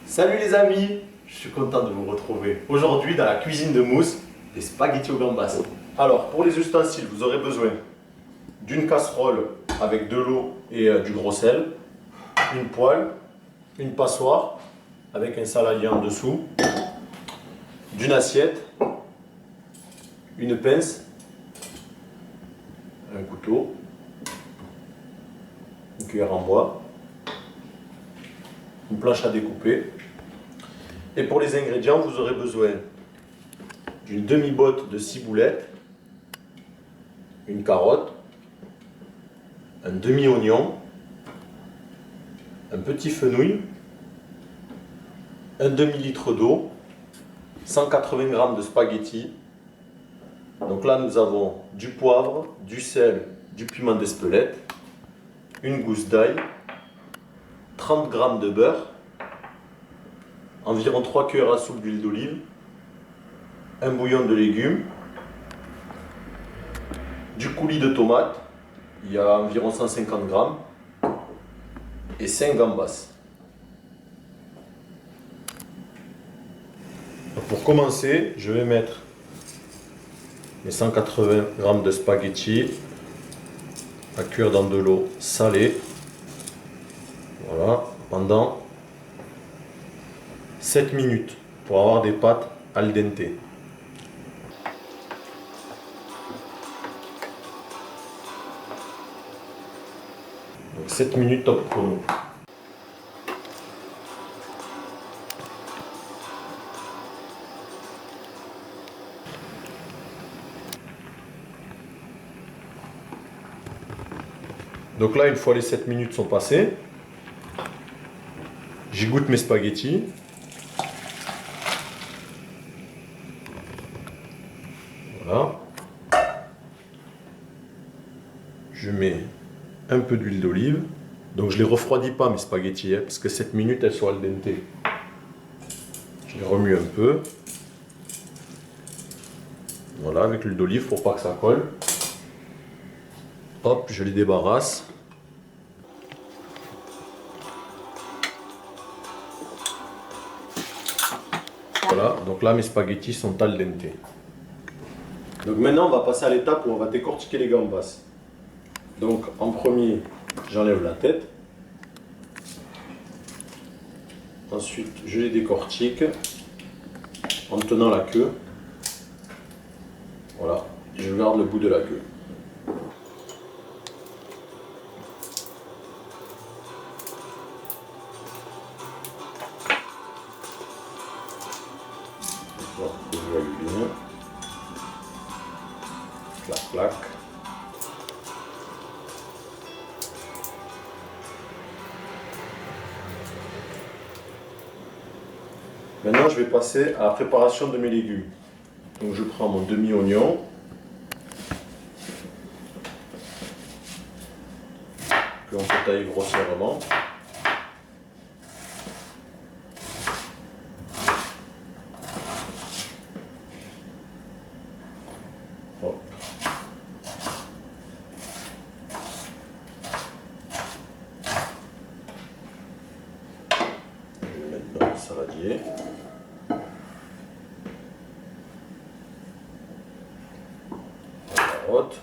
Salut les amis, je suis content de vous retrouver aujourd'hui dans la cuisine de Mousse, des spaghettis aux gambas. Alors pour les ustensiles, vous aurez besoin d'une casserole avec de l'eau et du gros sel, une poêle, une passoire avec un saladier en dessous, d'une assiette, une pince, un couteau, une cuillère en bois, une planche à découper. Et pour les ingrédients, vous aurez besoin d'une demi-botte de ciboulette, une carotte, un demi-oignon, un petit fenouil, un demi-litre d'eau, 180 g de spaghettis. Donc là, nous avons du poivre, du sel, du piment d'Espelette, une gousse d'ail, 30 g de beurre, environ 3 cuillères à soupe d'huile d'olive, un bouillon de légumes, du coulis de tomates, il y a environ 150 g, et 5 gambas. Pour commencer, je vais mettre mes 180 g de spaghettis à cuire dans de l'eau salée. Voilà, pendant 7 minutes pour avoir des pâtes al dente. Donc 7 minutes top chrono. Donc là, une fois les 7 minutes sont passées, j'égoutte mes spaghettis. Voilà. Je mets un peu d'huile d'olive. Donc je ne les refroidis pas mes spaghettis, parce que 7 minutes elles sont al dente. Je les remue un peu. Voilà, avec l'huile d'olive pour pas que ça colle. Hop, je les débarrasse. Voilà, donc là mes spaghettis sont al dente. Donc maintenant on va passer à l'étape où on va décortiquer les gambas. Donc en premier, j'enlève la tête. Ensuite, je les décortique en tenant la queue. Voilà, je garde le bout de la queue. Voilà, je vois bien. Clac, clac. Maintenant, je vais passer à la préparation de mes légumes. Donc, je prends mon demi-oignon, que l'on peut tailler grossièrement. Hop. Je vais mettre dans le saladier. Carotte.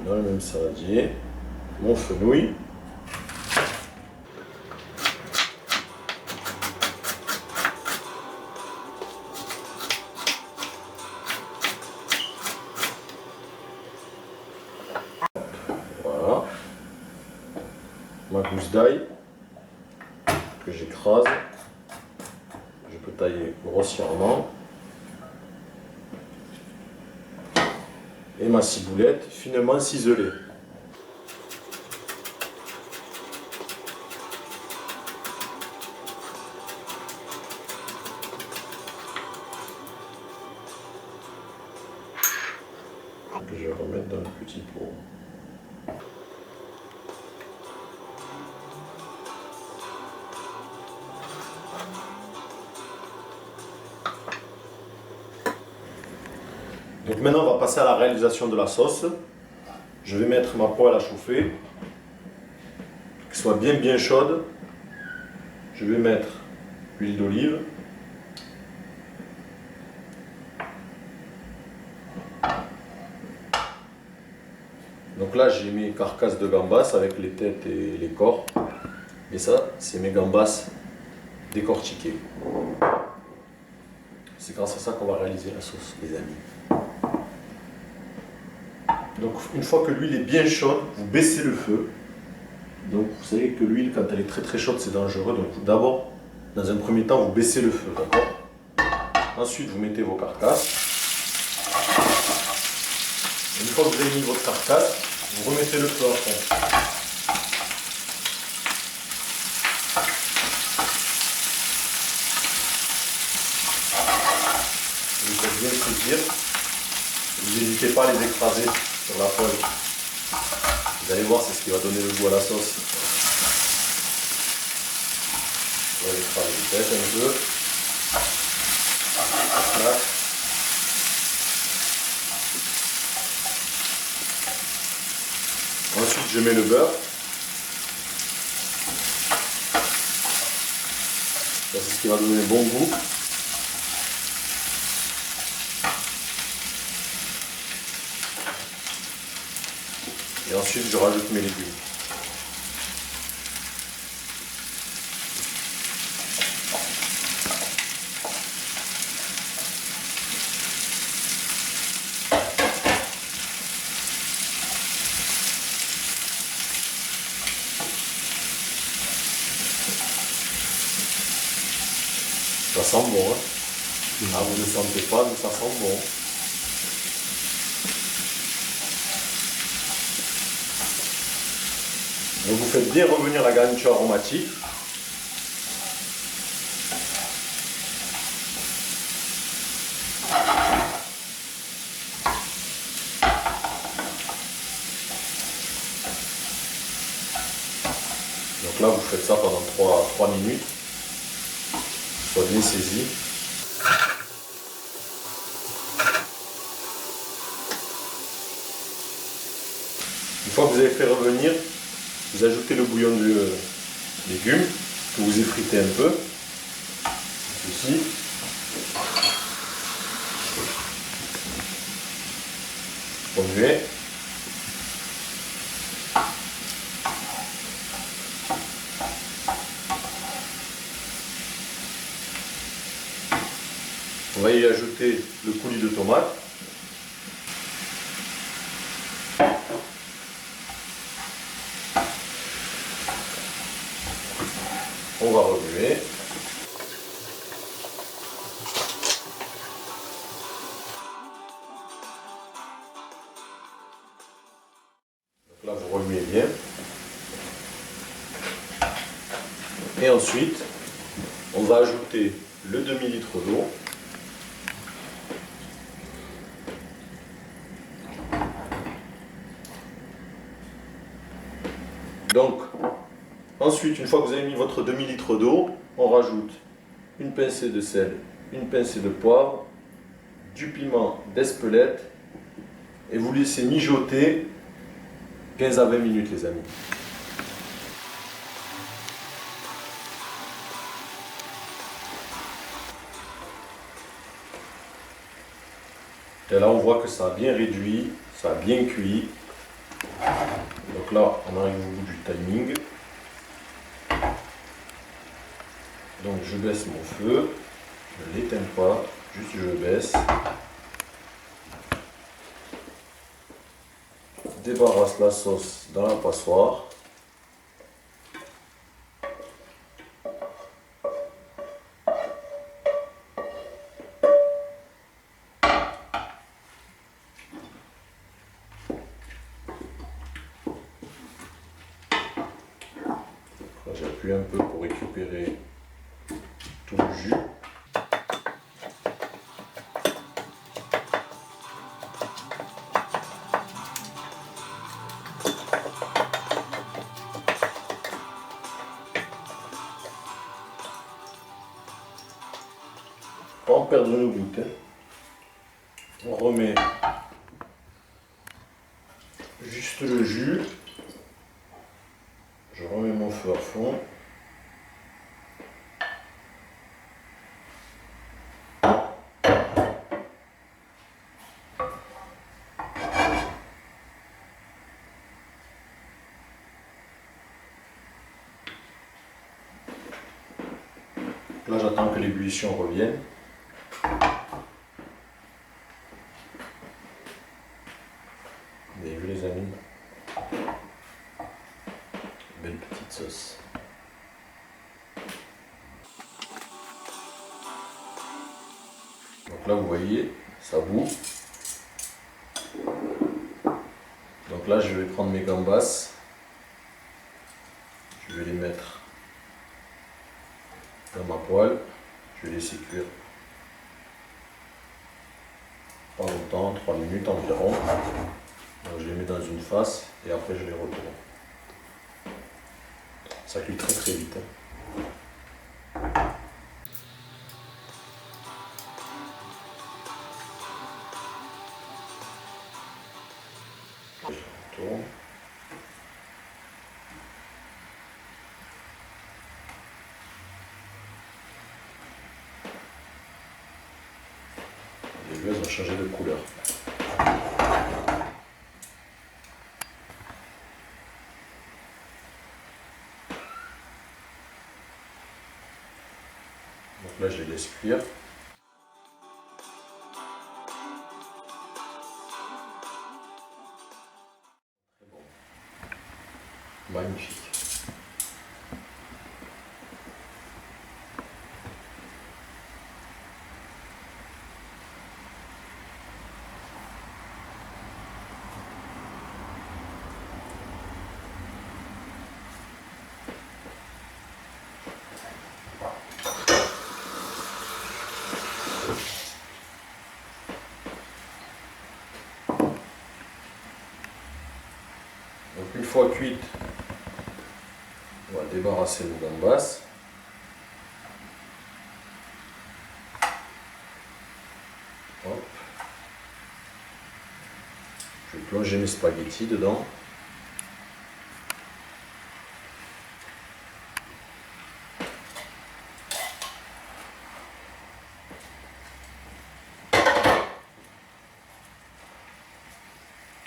Dans le même saladier, mon fenouil. Voilà. Ma gousse d'ail que j'écrase. Je peux tailler grossièrement. Et ma ciboulette finement ciselée. Que je vais remettre dans le petit pot. Donc maintenant, on va passer à la réalisation de la sauce. Je vais mettre ma poêle à chauffer, qu'elle soit bien chaude. Je vais mettre l'huile d'olive. Donc là, j'ai mes carcasses de gambas avec les têtes et les corps. Et ça, c'est mes gambas décortiquées. C'est grâce à ça qu'on va réaliser la sauce, les amis. Donc une fois que l'huile est bien chaude, vous baissez le feu. Donc vous savez que l'huile, quand elle est très chaude, c'est dangereux. Donc d'abord, dans un premier temps, vous baissez le feu, d'accord? Ensuite, vous mettez vos carcasses. Une fois que vous avez mis votre carcasse, vous remettez le feu à fond. Vous faites bien frire. Vous n'hésitez pas à les écraser sur la poêle. Vous allez voir, c'est ce qui va donner le goût à la sauce. Vous allez écraser peut-être un peu. Voilà. Ensuite, je mets le beurre. Ça, c'est ce qui va donner un bon goût. Et ensuite, je rajoute mes légumes. Ça sent bon, hein? Ah, vous ne le sentez pas, mais ça sent bon. Donc vous faites bien revenir la garniture aromatique. Donc là, vous faites ça pendant 3 minutes. Soit bien saisi. Une fois que vous avez fait revenir, vous ajoutez le bouillon de légumes que vous effritez un peu. Ceci. Remuez. On va y ajouter le coulis de tomate. On va remuer. Donc là, vous remuez bien. Et ensuite, on va ajouter le demi-litre d'eau. Donc, ensuite, une fois que vous avez mis votre demi-litre d'eau, on rajoute une pincée de sel, une pincée de poivre, du piment d'Espelette et vous laissez mijoter 15 à 20 minutes, les amis. Et là, on voit que ça a bien réduit, ça a bien cuit. Donc là, on arrive au bout du timing. Donc je baisse mon feu, je ne l'éteins pas, juste je le baisse. Débarrasse la sauce dans la passoire. J'appuie un peu pour récupérer tout le jus. Pas en perdre une goutte. Hein. On remet juste le jus. Je remets mon feu à fond. Là, j'attends que l'ébullition revienne. Vous avez vu les amis? Belle petite sauce. Donc là, vous voyez, ça bout. Donc là, je vais prendre mes gambas. Je vais les mettre dans ma poêle. Je vais laisser cuire pas longtemps, 3 minutes environ. Donc je les mets dans une face et après je les retourne. Ça cuit très très vite. Je retourne. Les vues, elles ont changé de couleur. Donc là, je les laisse cuire. Très bon. Magnifique. Donc une fois cuite, on va débarrasser nos gambas. Hop. Je vais plonger mes spaghettis dedans.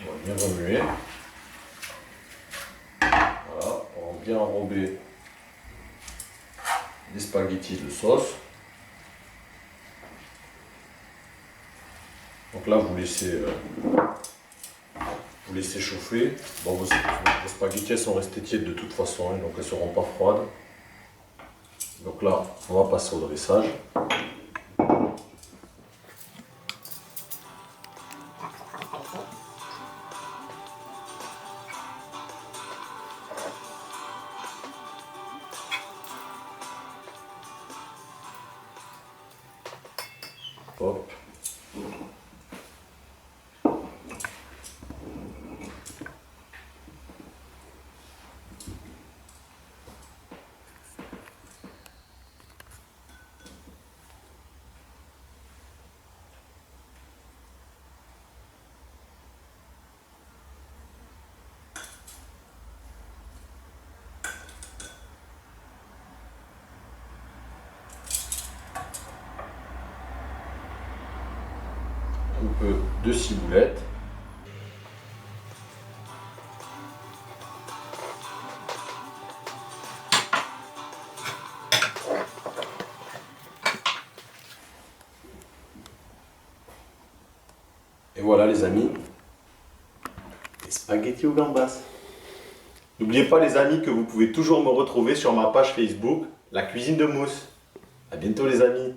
On va bien remuer. Voilà, on va bien enrober les spaghettis de sauce. Donc là, vous laissez chauffer. Bon, vos spaghettis sont restés tièdes de toute façon, hein, donc elles ne seront pas froides. Donc là, on va passer au dressage. Hop. Un peu de ciboulette. Et voilà les amis, les spaghettis aux gambas. N'oubliez pas les amis que vous pouvez toujours me retrouver sur ma page Facebook, La Cuisine de Mousse. A bientôt les amis.